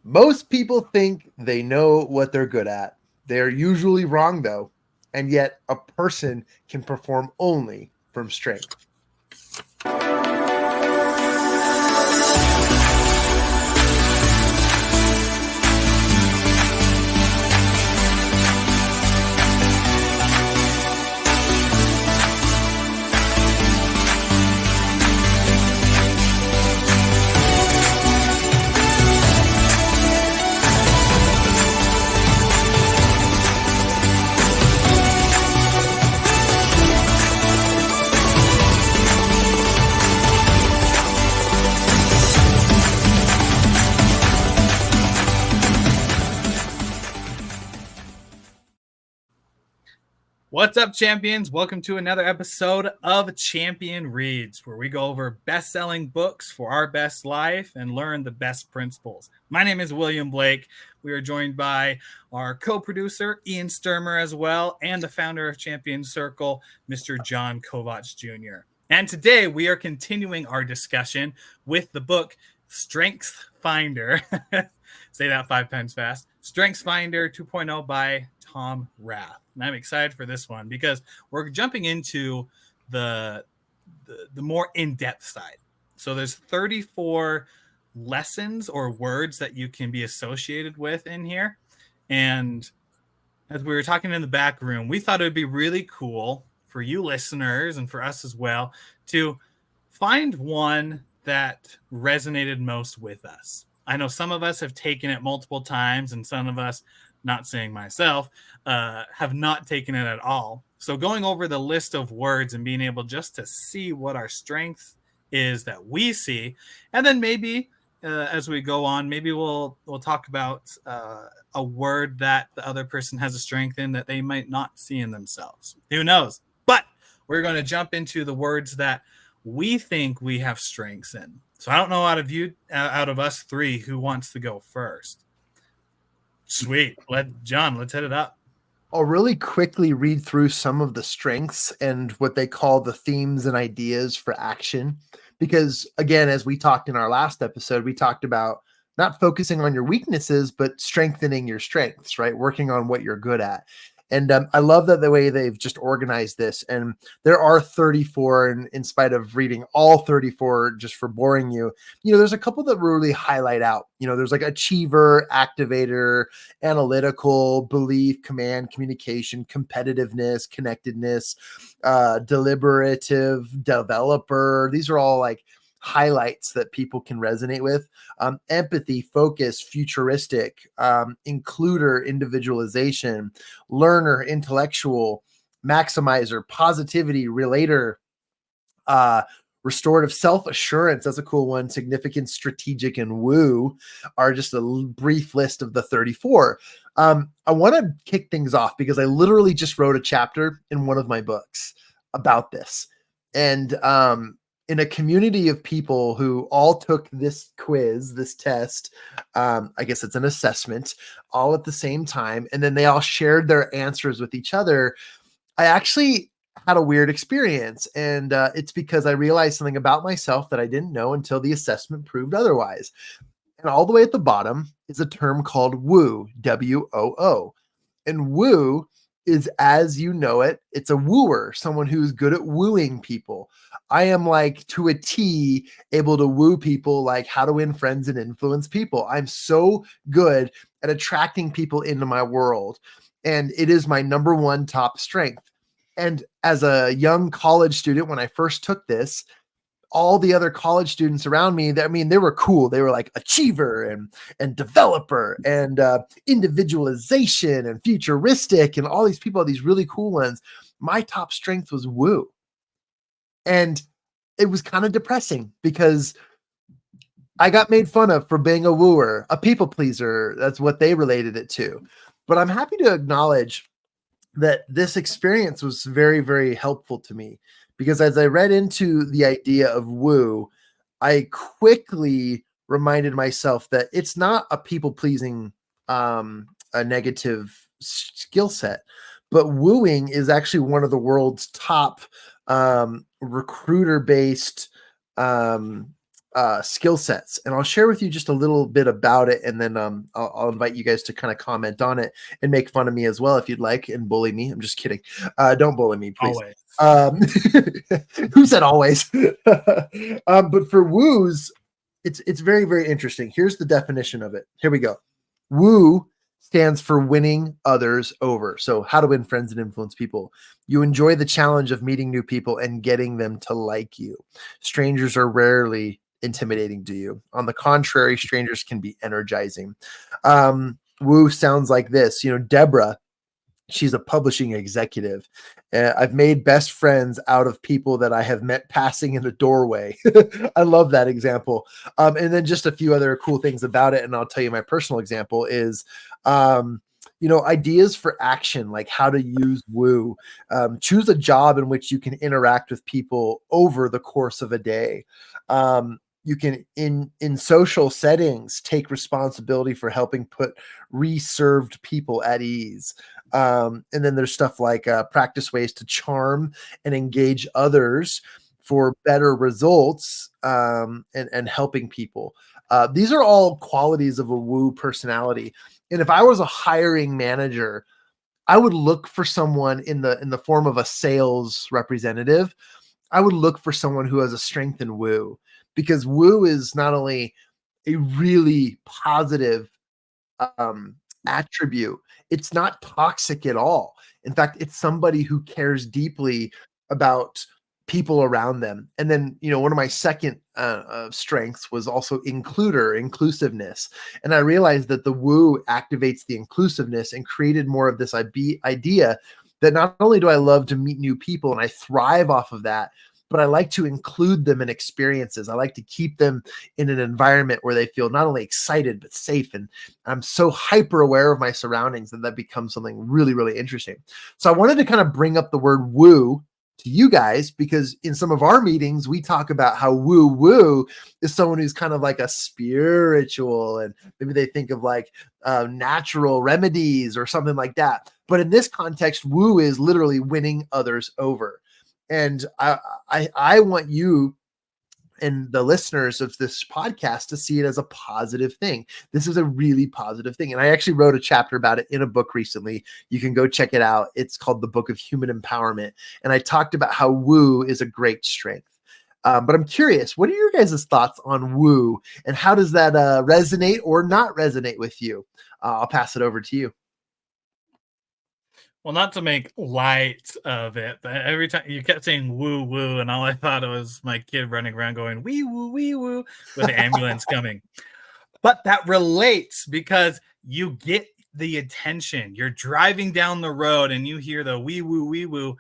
Most people think they know what they're good at. They're usually wrong, though, and yet a person can perform only from strength. What's up, champions? Welcome to another episode of Champion Reads, where we go over best-selling books for our best life and learn the best principles. My name is William Blake. We are joined by our co-producer, Ian Sturmer, as well, and the founder of Champion Circle, Mr. John Kovacs Jr. And today we are continuing our discussion with the book Strength Finder. Say that 5 times fast. Strengths Finder 2.0 by Tom Rath. And I'm excited for this one because we're jumping into the more in-depth side. So there's 34 lessons or words that you can be associated with in here. And as we were talking in the back room, we thought it would be really cool for you listeners and for us as well to find one that resonated most with us. I know some of us have taken it multiple times, and some of us, not saying myself, have not taken it at all. So going over the list of words and being able just to see what our strength is that we see, and then maybe as we go on, maybe we'll talk about a word that the other person has a strength in that they might not see in themselves. Who knows? But we're going to jump into the words that we think we have strengths in. So I don't know out of us three, who wants to go first. Sweet. Let's head it up. I'll really quickly read through some of the strengths and what they call the themes and ideas for action. Because again, as we talked in our last episode, we talked about not focusing on your weaknesses, but strengthening your strengths, right? Working on what you're good at. And I love that the way they've just organized this. And there are 34, and in spite of reading all 34 just for boring you, there's a couple that really highlight out. There's like achiever, activator, analytical, belief, command, communication, competitiveness, connectedness, deliberative, developer. These are all like highlights that people can resonate with. Empathy, focus, futuristic, includer, individualization, learner, intellectual, maximizer, positivity, relator, restorative, self-assurance. That's a cool one. Significant, strategic, and woo are just a brief list of the 34. I want to kick things off because I literally just wrote a chapter in one of my books about this. And in a community of people who all took this quiz, this test, I guess it's an assessment, all at the same time, and then they all shared their answers with each other, I actually had a weird experience. And it's because I realized something about myself that I didn't know until the assessment proved otherwise. And all the way at the bottom is a term called woo, W-O-O. And woo is, as you know it, it's a wooer, someone who's good at wooing people. I am like to a T able to woo people, like how to win friends and influence people. I'm so good at attracting people into my world. And it is my number one top strength. And as a young college student, when I first took this, all the other college students around me, they were cool. They were like achiever and developer and individualization and futuristic and all these people, these really cool ones. My top strength was woo. And it was kind of depressing because I got made fun of for being a wooer, a people pleaser. That's what they related it to. But I'm happy to acknowledge that this experience was very, very helpful to me. Because as I read into the idea of woo, I quickly reminded myself that it's not a people-pleasing, a negative skill set, but wooing is actually one of the world's top recruiter-based skill sets, and I'll share with you just a little bit about it, and then I'll invite you guys to kind of comment on it and make fun of me as well if you'd like, and bully me. I'm just kidding. Don't bully me, please. Always. Who said always? But for woos, it's very, very interesting. Here's the definition of it. Here we go. Woo stands for winning others over. So how to win friends and influence people. You enjoy the challenge of meeting new people and getting them to like you. Strangers are rarely intimidating to you. On the contrary, strangers can be energizing. Woo sounds like this. Deborah, she's a publishing executive. I've made best friends out of people that I have met passing in the doorway. I love that example. And then just a few other cool things about it. And I'll tell you my personal example is, ideas for action, like how to use woo. Choose a job in which you can interact with people over the course of a day. You can, in social settings, take responsibility for helping put reserved people at ease. And then there's stuff like practice ways to charm and engage others for better results, and helping people. These are all qualities of a woo personality. And if I was a hiring manager, I would look for someone in the form of a sales representative. I would look for someone who has a strength in woo, because woo is not only a really positive attribute, it's not toxic at all. In fact, it's somebody who cares deeply about people around them. And then, one of my second strengths was also inclusiveness. And I realized that the woo activates the inclusiveness and created more of this idea that not only do I love to meet new people and I thrive off of that, but I like to include them in experiences. I like to keep them in an environment where they feel not only excited, but safe. And I'm so hyper aware of my surroundings that becomes something really, really interesting. So I wanted to kind of bring up the word woo to you guys, because in some of our meetings, we talk about how woo is someone who's kind of like a spiritual, and maybe they think of like natural remedies or something like that. But in this context, woo is literally winning others over. And I want you and the listeners of this podcast to see it as a positive thing. This is a really positive thing. And I actually wrote a chapter about it in a book recently. You can go check it out. It's called The Book of Human Empowerment. And I talked about how woo is a great strength. But I'm curious, what are your guys' thoughts on woo, and how does that resonate or not resonate with you? I'll pass it over to you. Well, not to make light of it, but every time you kept saying woo woo, and all I thought it was my kid running around going wee woo with the ambulance coming. But that relates because you get the attention. You're driving down the road and you hear the wee woo.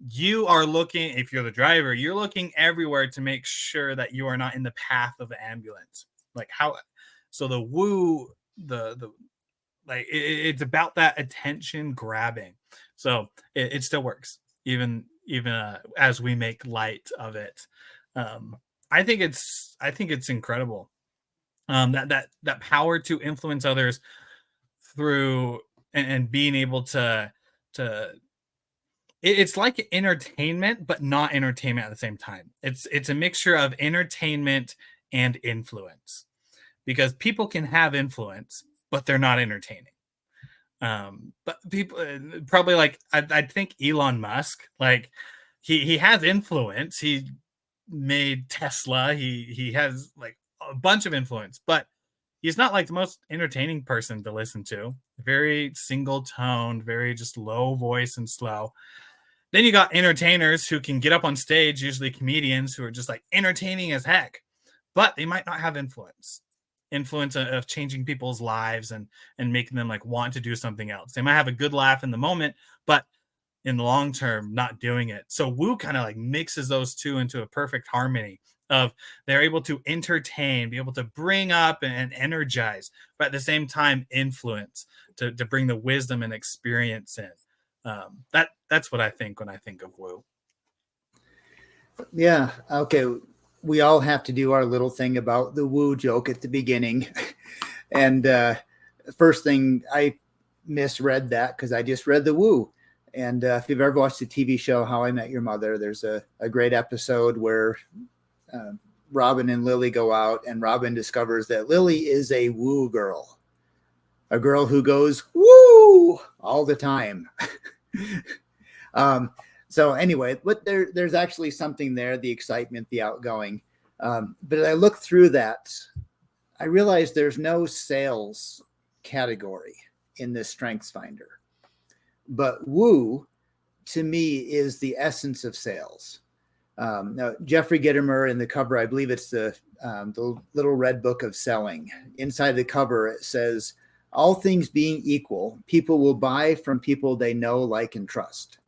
You are looking, if you're the driver, you're looking everywhere to make sure that you are not in the path of the ambulance. Like how, so the woo, like it's about that attention grabbing. So it still works, even as we make light of it. I think it's incredible. That power to influence others through and being able to it's like entertainment, but not entertainment at the same time. It's a mixture of entertainment and influence, because people can have influence, but they're not entertaining. But people probably like, I think Elon Musk, like he has influence. He made Tesla. He has like a bunch of influence, but he's not like the most entertaining person to listen to. Very single toned, very just low voice and slow. Then you got entertainers who can get up on stage, usually comedians, who are just like entertaining as heck, but they might not have influence of changing people's lives and making them like want to do something else. They might have a good laugh in the moment, but in the long term, not doing it. So woo kind of like mixes those two into a perfect harmony of they're able to entertain, be able to bring up and energize, but at the same time influence to bring the wisdom and experience in. That's what I think when I think of woo. Yeah. Okay. We all have to do our little thing about the woo joke at the beginning. And first thing, I misread that because I just read the woo. And if you've ever watched the TV show How I Met Your Mother, there's a great episode where Robin and Lily go out, and Robin discovers that Lily is a woo girl, a girl who goes woo all the time. So anyway, but there's actually something there, the excitement, the outgoing. But as I look through that, I realized there's no sales category in this Strengths Finder. But woo, to me, is the essence of sales. Now, Jeffrey Gitomer in the cover, I believe it's the Little Red Book of Selling. Inside the cover, it says, all things being equal, people will buy from people they know, like, and trust.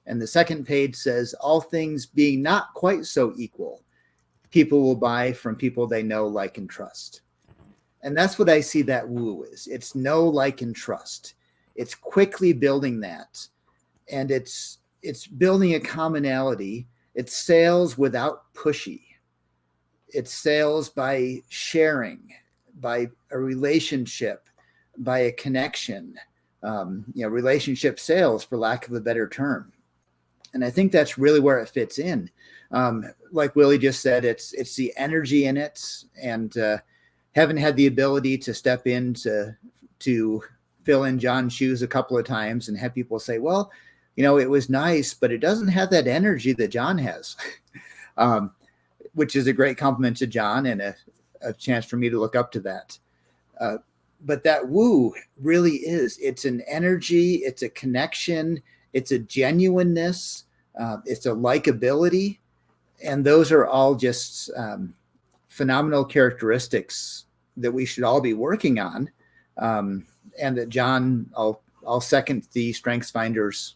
And the second page says, all things being not quite so equal, people will buy from people they know, like, and trust. And that's what I see that woo is. It's know, like, and trust. It's quickly building that. And it's building a commonality. It's sales without pushy. It's sales by sharing, by a relationship, by a connection, relationship sales, for lack of a better term. And I think that's really where it fits in. Like Willie just said, it's the energy in it, and haven't had the ability to step in to fill in John's shoes a couple of times and have people say, well, it was nice, but it doesn't have that energy that John has, which is a great compliment to John and a chance for me to look up to that. But that woo really is, it's an energy, it's a connection, it's a genuineness, it's a likability. And those are all just phenomenal characteristics that we should all be working on. And that John, I'll second the Strengths Finders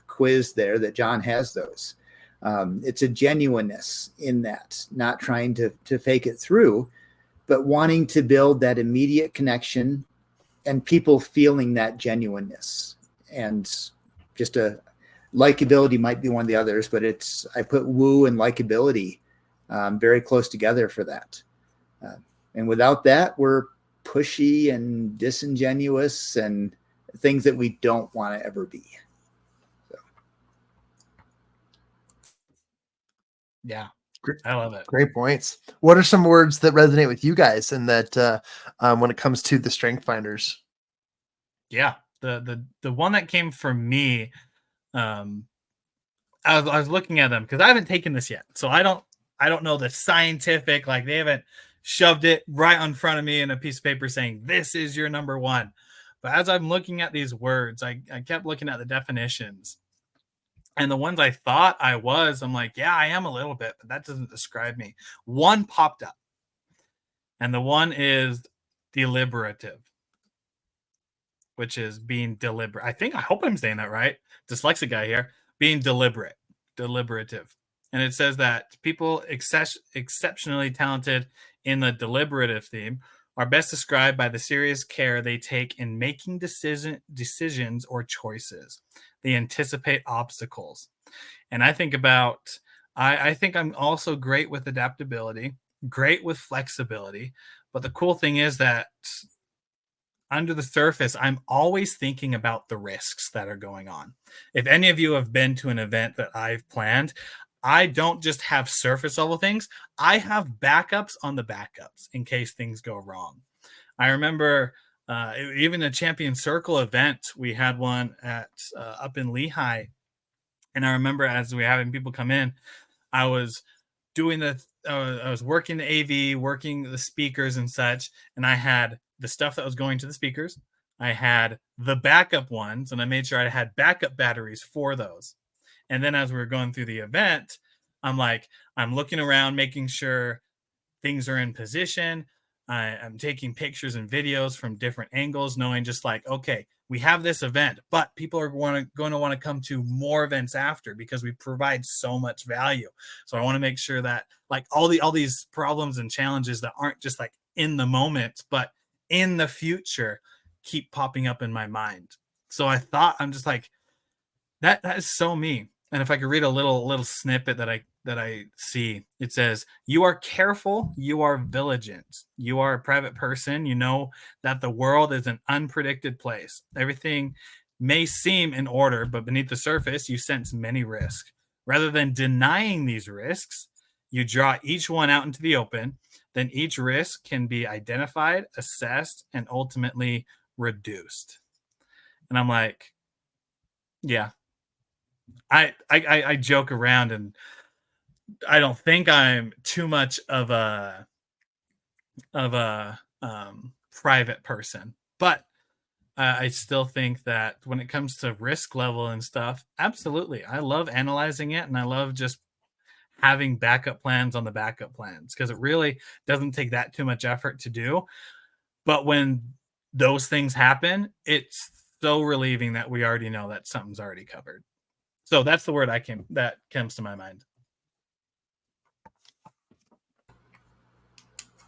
quiz there, that John has those. It's a genuineness in that, not trying to fake it through, but wanting to build that immediate connection and people feeling that genuineness. And just a likability might be one of the others, but I put woo and likability very close together for that. And without that, we're pushy and disingenuous and things that we don't want to ever be. So. Yeah, I love it. Great points. What are some words that resonate with you guys and that when it comes to the Strength Finders? Yeah, the one that came from me, I was looking at them because I haven't taken this yet, so I don't know the scientific, like they haven't shoved it right in front of me in a piece of paper saying this is your number one. But as I'm looking at these words, I kept looking at the definitions, and the ones I thought I'm like, yeah, I am a little bit, but that doesn't describe me. One popped up, and the one is deliberative, which is being deliberate. I hope I'm saying that right. Dyslexic guy here. Being deliberative. And it says that people exceptionally talented in the deliberative theme are best described by the serious care they take in making decisions or choices. They anticipate obstacles. And I think I think I'm also great with adaptability, great with flexibility. But the cool thing is that under the surface, I'm always thinking about the risks that are going on. If any of you have been to an event that I've planned, I don't just have surface level things. I have backups on the backups in case things go wrong. I remember even a Champion Circle event, we had one at up in Lehigh. And I remember as we were having people come in, I was doing I was working the AV, working the speakers and such. And I had the stuff that was going to the speakers. I had the backup ones, and I made sure I had backup batteries for those. And then as we were going through the event, I'm looking around, making sure things are in position. I'm taking pictures and videos from different angles, knowing just like, okay, we have this event, but people are going to want to come to more events after because we provide so much value. So I want to make sure that like all these problems and challenges that aren't just like in the moment, but in the future keep popping up in my mind. So I thought, I'm just like, that is so me. And if I could read a little snippet that I see, it says, you are careful, you are vigilant, you are a private person, you know that the world is an unpredicted place. Everything may seem in order, but beneath the surface, you sense many risks. Rather than denying these risks, You draw each one out into the open, then each risk can be identified, assessed, and ultimately reduced. And I'm like, yeah, I joke around, and I don't think I'm too much of a private person, but I still think that when it comes to risk level and stuff, absolutely, I love analyzing it, and I love just having backup plans on the backup plans, because it really doesn't take that too much effort to do. But when those things happen, it's so relieving that we already know that something's already covered. So that's the word that comes to my mind.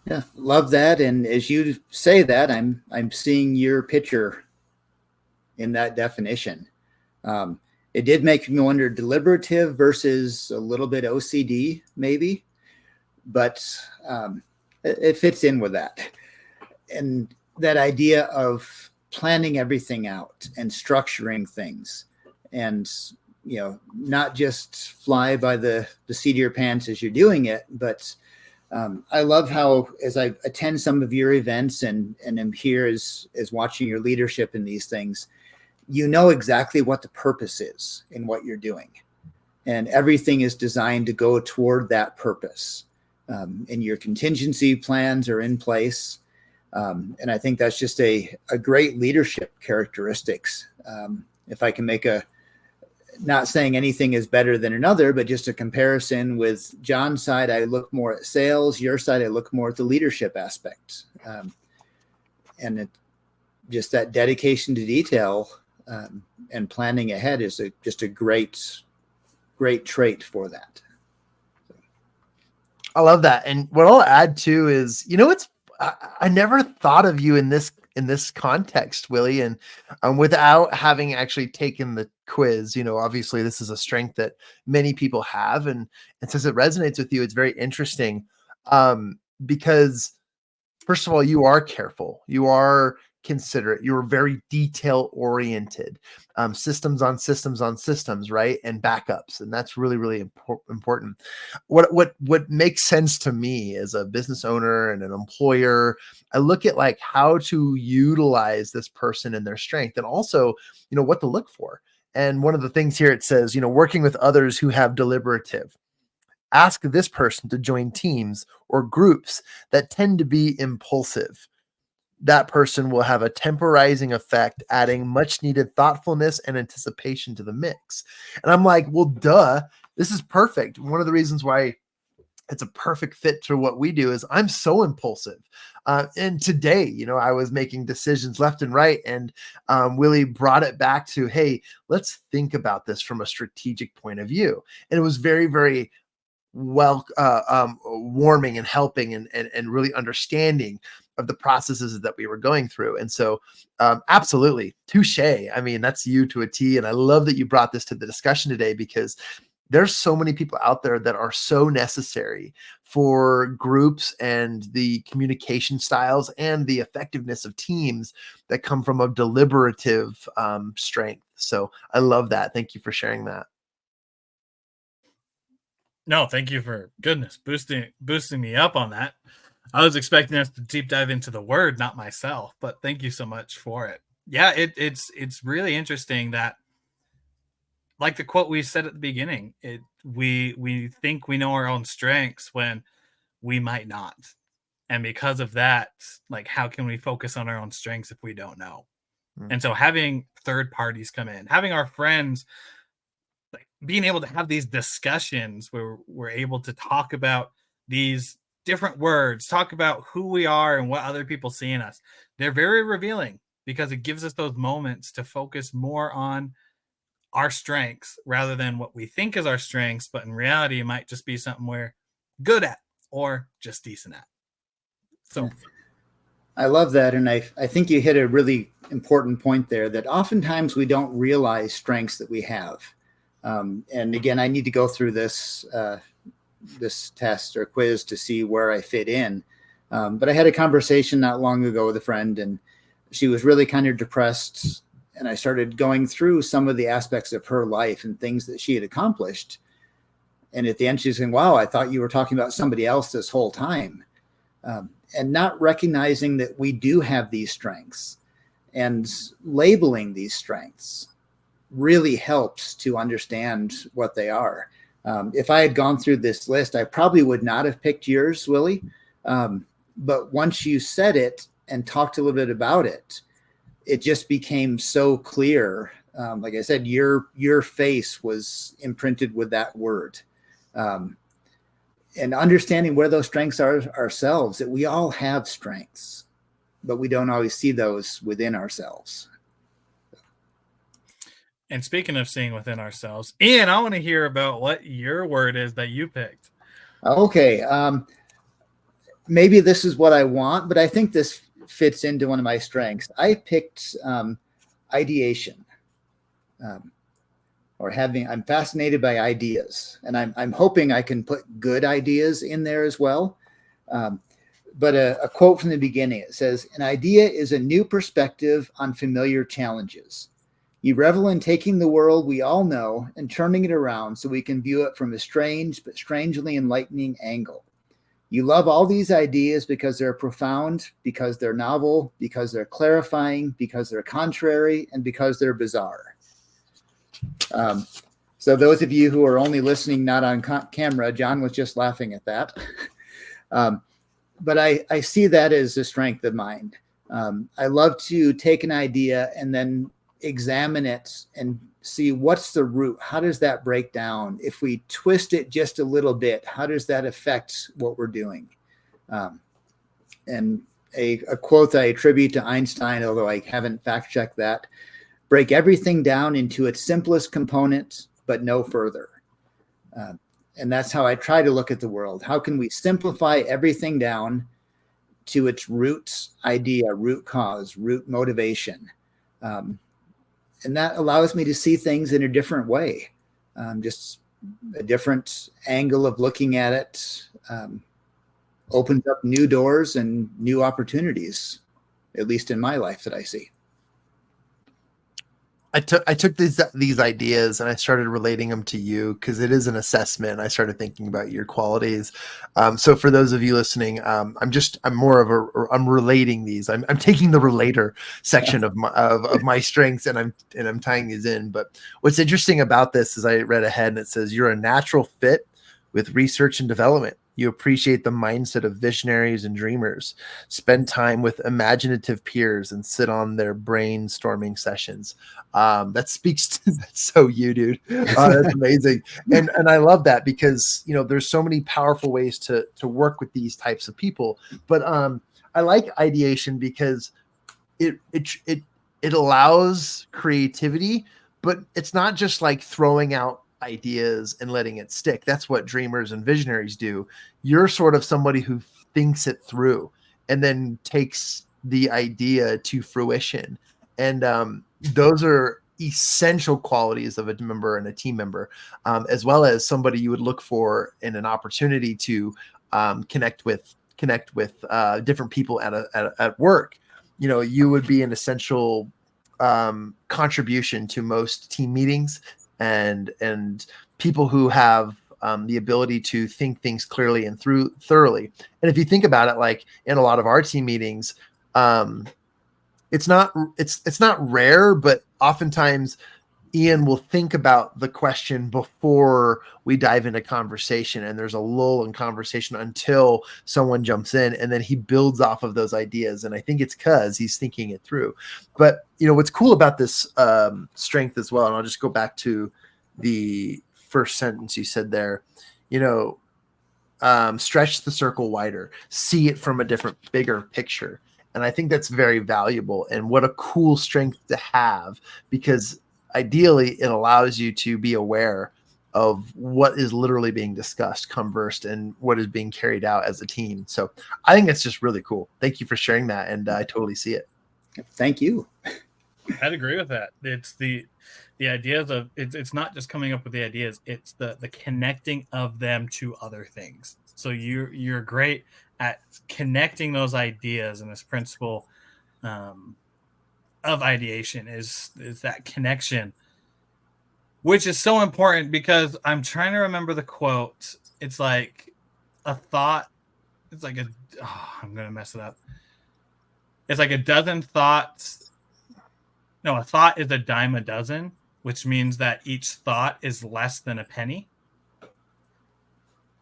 Yeah, love that. And as you say that, I'm seeing your picture in that definition. It did make me wonder, deliberative versus a little bit OCD, maybe, but it fits in with that. And that idea of planning everything out and structuring things, and not just fly by the seat of your pants as you're doing it, but I love how, as I attend some of your events and am here as watching your leadership in these things, you know exactly what the purpose is in what you're doing. And everything is designed to go toward that purpose. And your contingency plans are in place. And I think that's just a great leadership characteristics. If I can make not saying anything is better than another, but just a comparison with John's side, I look more at sales. Your side, I look more at the leadership aspect. And just that dedication to detail and planning ahead is just a great trait for that. I love that. And what I'll add too is, I never thought of you in this context, Willie, and without having actually taken the quiz. Obviously this is a strength that many people have, and since it resonates with you, it's very interesting, because first of all, you are careful, you are considerate, you're very detail oriented, systems on systems on systems, right? And backups. And that's really, really important. What makes sense to me as a business owner and an employer, I look at like how to utilize this person and their strength, and also, what to look for. And one of the things here, it says, working with others who have deliberative. Ask this person to join teams or groups that tend to be impulsive. That person will have a temporizing effect, adding much needed thoughtfulness and anticipation to the mix. And I'm like, well, duh, this is perfect. One of the reasons why it's a perfect fit to what we do is I'm so impulsive. And today, I was making decisions left and right, and Willie brought it back to, hey, let's think about this from a strategic point of view. And it was very, very warming and helping and really understanding of the processes that we were going through. And so absolutely, touche. I mean, that's you to a T. And I love that you brought this to the discussion today, because there's so many people out there that are so necessary for groups and the communication styles and the effectiveness of teams that come from a deliberative strength. So I love that. Thank you for sharing that. No, thank you for boosting me up on that. I was expecting us to deep dive into the word, not myself, but thank you so much for it. Yeah, it's really interesting that, like the quote we said at the beginning, we think we know our own strengths when we might not. And because of that, like, how can we focus on our own strengths if we don't know? And so having third parties come in, having our friends, like, being able to have these discussions where we're able to talk about these different words, talk about who we are and what other people see in us. They're very revealing, because it gives us those moments to focus more on our strengths rather than what we think is our strengths, but in reality, it might just be something we're good at or just decent at. So I love that. And I think you hit a really important point there, that oftentimes we don't realize strengths that we have. And again, I need to go through this test or quiz to see where I fit in. But I had a conversation not long ago with a friend, and she was really kind of depressed. And I started going through some of the aspects of her life and things that she had accomplished. And at the end, she's saying, wow, I thought you were talking about somebody else this whole time. And not recognizing that we do have these strengths and labeling these strengths really helps to understand what they are. If I had gone through this list, I probably would not have picked yours, Willie. But once you said it and talked a little bit about it, it just became so clear. Like I said, your face was imprinted with that word. And understanding where those strengths are ourselves, that we all have strengths, but we don't always see those within ourselves. And speaking of seeing within ourselves, Ian, I want to hear about what your word is that you picked. Okay. Maybe this is what I want, but I think this fits into one of my strengths. I picked ideation. I'm fascinated by ideas, and I'm hoping I can put good ideas in there as well. But a quote from the beginning, it says, "An idea is a new perspective on familiar challenges. You revel in taking the world we all know and turning it around so we can view it from a strange but strangely enlightening angle. You love all these ideas because they're profound, because they're novel, because they're clarifying, because they're contrary, and because they're bizarre." So those of you who are only listening, not on camera, John was just laughing at that. But I see that as a strength of mine. I love to take an idea and then examine it and see what's the root. How does that break down? If we twist it just a little bit, how does that affect what we're doing? And a quote I attribute to Einstein, although I haven't fact-checked that: "Break everything down into its simplest component, but no further." And that's how I try to look at the world. How can we simplify everything down to its root idea, root cause, root motivation? And that allows me to see things in a different way, just a different angle of looking at it. Opens up new doors and new opportunities, at least in my life, that I see. I took these ideas and I started relating them to you because it is an assessment. I started thinking about your qualities. So for those of you listening, I'm relating these. I'm taking the relator section of my strengths and I'm tying these in. But what's interesting about this is I read ahead and it says you're a natural fit with research and development. You appreciate the mindset of visionaries and dreamers, spend time with imaginative peers, and sit on their brainstorming sessions. That speaks to that's so you, dude. That's amazing. And I love that because, there's so many powerful ways to work with these types of people. But I like ideation because it allows creativity, but it's not just like throwing out ideas and letting it stick. That's what dreamers and visionaries do. You're sort of somebody who thinks it through and then takes the idea to fruition. And those are essential qualities of a member and a team member, as well as somebody you would look for in an opportunity to connect with different people at work. You would be an essential contribution to most team meetings and people who have the ability to think things clearly and thoroughly. And if you think about it, like in a lot of our team meetings, it's not rare, but oftentimes Ian will think about the question before we dive into conversation, and there's a lull in conversation until someone jumps in, and then he builds off of those ideas. And I think it's because he's thinking it through. But what's cool about this strength as well, and I'll just go back to the first sentence you said there, stretch the circle wider, see it from a different, bigger picture. And I think that's very valuable, and what a cool strength to have, because ideally it allows you to be aware of what is literally being discussed, conversed, and what is being carried out as a team. So I think it's just really cool. Thank you for sharing that. And I totally see it. Thank you. I'd agree with that. It's the ideas of it's not just coming up with the ideas, it's the connecting of them to other things. So you're great at connecting those ideas, and this principle of ideation is that connection which is so important because I'm trying to remember the quote. It's like a thought. It's like I'm going to mess it up. It's like a dozen thoughts. No, a thought is a dime a dozen, which means that each thought is less than a penny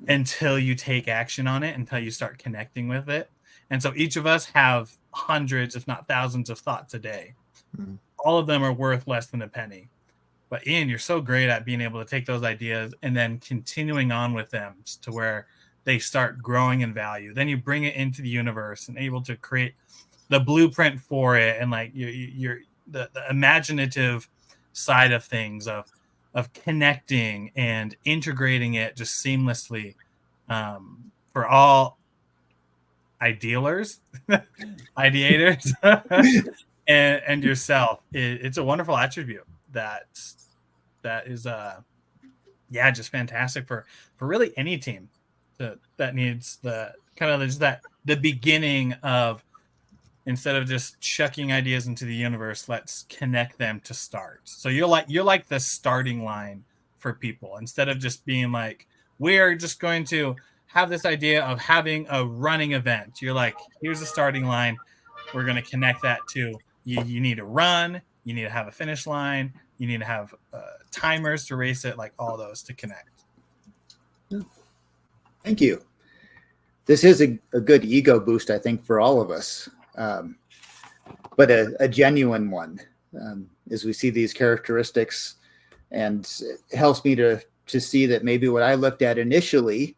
until you take action on it, until you start connecting with it. And so each of us have hundreds, if not thousands of thoughts a day. Mm-hmm. All of them are worth less than a penny. But Ian, you're so great at being able to take those ideas and then continuing on with them to where they start growing in value. Then you bring it into the universe and able to create the blueprint for it, and like you're the imaginative side of things of connecting and integrating it just seamlessly for all ideators and yourself. It's a wonderful attribute that is just fantastic for really any team that needs the kind of just that the beginning of, instead of just chucking ideas into the universe, let's connect them to start. So you're like the starting line for people, instead of just being like, we're just going to have this idea of having a running event. You're like, here's the starting line. We're going to connect that to you need to run. You need to have a finish line. You need to have timers to race it, like all those to connect. Thank you. This is a good ego boost, I think, for all of us, but a genuine one, as we see these characteristics, and it helps me to see that maybe what I looked at initially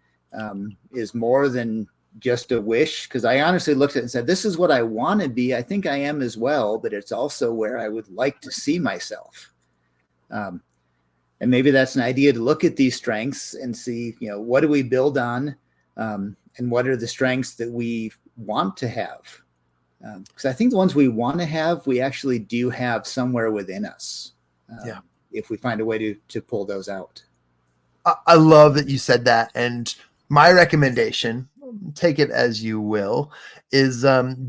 is more than just a wish, because I honestly looked at it and said, this is what I want to be. I think I am as well, but it's also where I would like to see myself. And maybe that's an idea to look at these strengths and see, what do we build on, and what are the strengths that we want to have? Because I think the ones we want to have, we actually do have somewhere within us. If we find a way to pull those out. I love that you said that. And my recommendation, take it as you will, is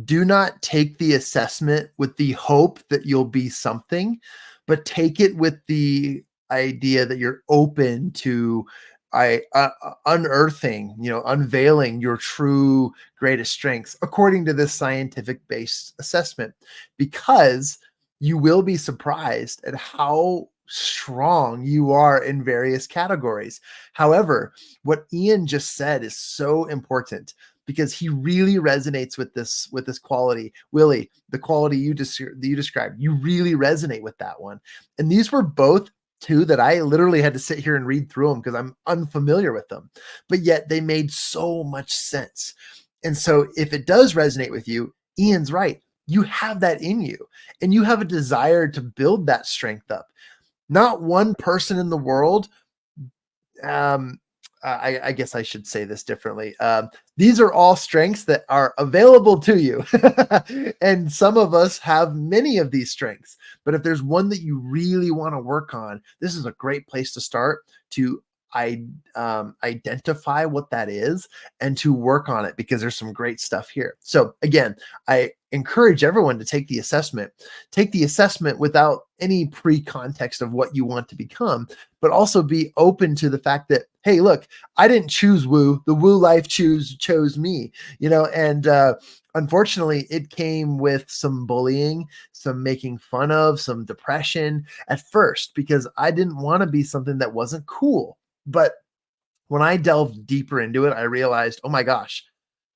do not take the assessment with the hope that you'll be something, but take it with the idea that you're open to unearthing, unveiling your true greatest strengths according to this scientific-based assessment, because you will be surprised at how strong you are in various categories. However, what Ian just said is so important, because he really resonates with this quality. Willie, the quality you described, you really resonate with that one. And these were both two that I literally had to sit here and read through them because I'm unfamiliar with them, but yet they made so much sense. And so if it does resonate with you, Ian's right. You have that in you, and you have a desire to build that strength up. Not one person in the world, I guess I should say this differently. These are all strengths that are available to you. And some of us have many of these strengths. But if there's one that you really want to work on, this is a great place to start to identify what that is and to work on it, because there's some great stuff here. So again, I encourage everyone to take the assessment without any pre-context of what you want to become, but also be open to the fact that, hey, look, I didn't choose woo. The woo life chose me, and unfortunately it came with some bullying, some making fun of, some depression at first, because I didn't want to be something that wasn't cool. But when I delved deeper into it, I realized, oh my gosh,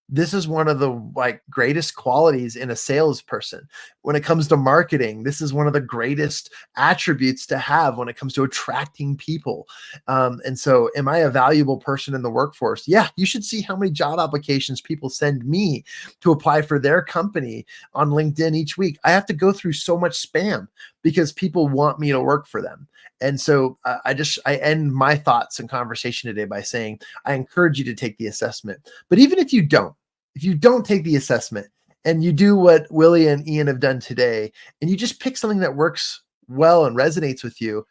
this is one of the greatest qualities in a salesperson. When it comes to marketing, this is one of the greatest attributes to have when it comes to attracting people. And so am I a valuable person in the workforce? Yeah, you should see how many job applications people send me to apply for their company on LinkedIn each week. I have to go through so much spam because people want me to work for them. And so I end my thoughts and conversation today by saying, I encourage you to take the assessment. But even if you don't take the assessment and you do what Willie and Ian have done today, and you just pick something that works well and resonates with you,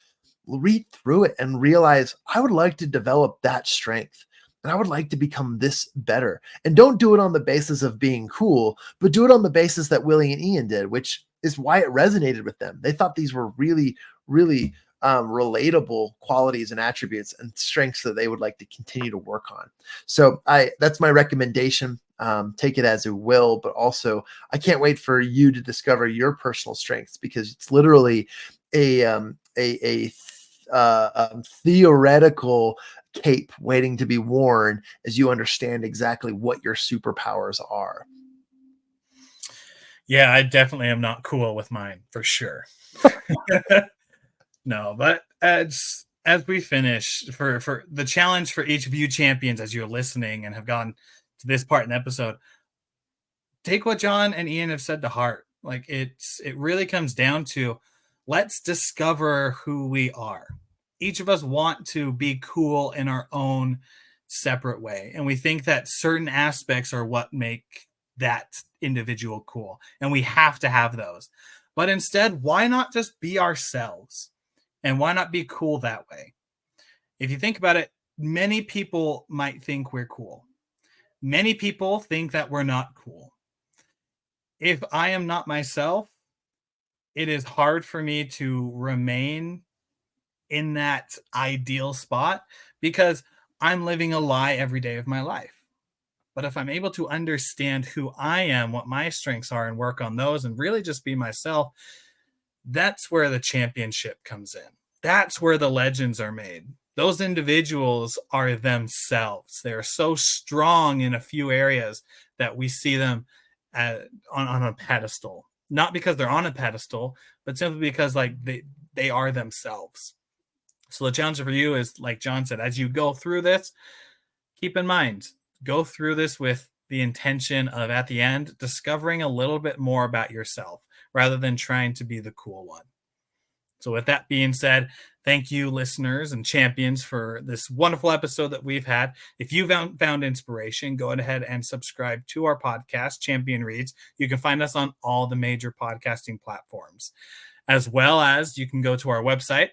read through it and realize, I would like to develop that strength. And I would like to become this better. And don't do it on the basis of being cool, but do it on the basis that Willie and Ian did, which is why it resonated with them. They thought these were really, really relatable qualities and attributes and strengths that they would like to continue to work on. So that's my recommendation. Take it as you will, but also I can't wait for you to discover your personal strengths, because it's literally a theoretical cape waiting to be worn as you understand exactly what your superpowers are. Yeah, I definitely am not cool with mine, for sure. No, but as we finish, for the challenge for each of you champions, as you're listening and have gone to this part in the episode, take what John and Ian have said to heart. Like, it really comes down to, let's discover who we are. Each of us want to be cool in our own separate way, and we think that certain aspects are what make that individual cool, and we have to have those. But instead, why not just be ourselves? And why not be cool that way? If you think about it, many people might think we're cool. Many people think that we're not cool. If I am not myself, it is hard for me to remain in that ideal spot, because I'm living a lie every day of my life. But if I'm able to understand who I am, what my strengths are, and work on those and really just be myself, that's where the championship comes in. That's where the legends are made. Those individuals are themselves. They're so strong in a few areas that we see them on a pedestal. Not because they're on a pedestal, but simply because they are themselves. So the challenge for you is, like John said, as you go through this, keep in mind, go through this with the intention of, at the end, discovering a little bit more about yourself rather than trying to be the cool one. So with that being said, thank you, listeners and champions, for this wonderful episode that we've had. If you found inspiration, go ahead and subscribe to our podcast, Champion Reads. You can find us on all the major podcasting platforms, as well as you can go to our website,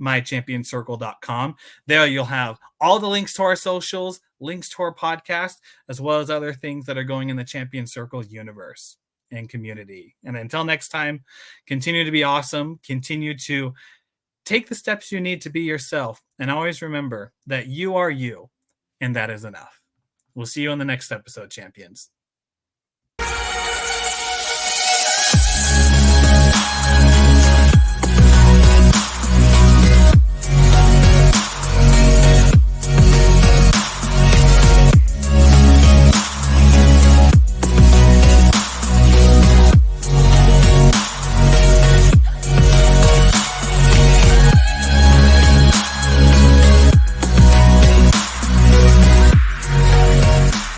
mychampionscircle.com. There you'll have all the links to our socials, links to our podcast, as well as other things that are going in the Champion Circle universe and community. And until next time, continue to be awesome. Continue to take the steps you need to be yourself. And always remember that you are you, and that is enough. We'll see you on the next episode, champions.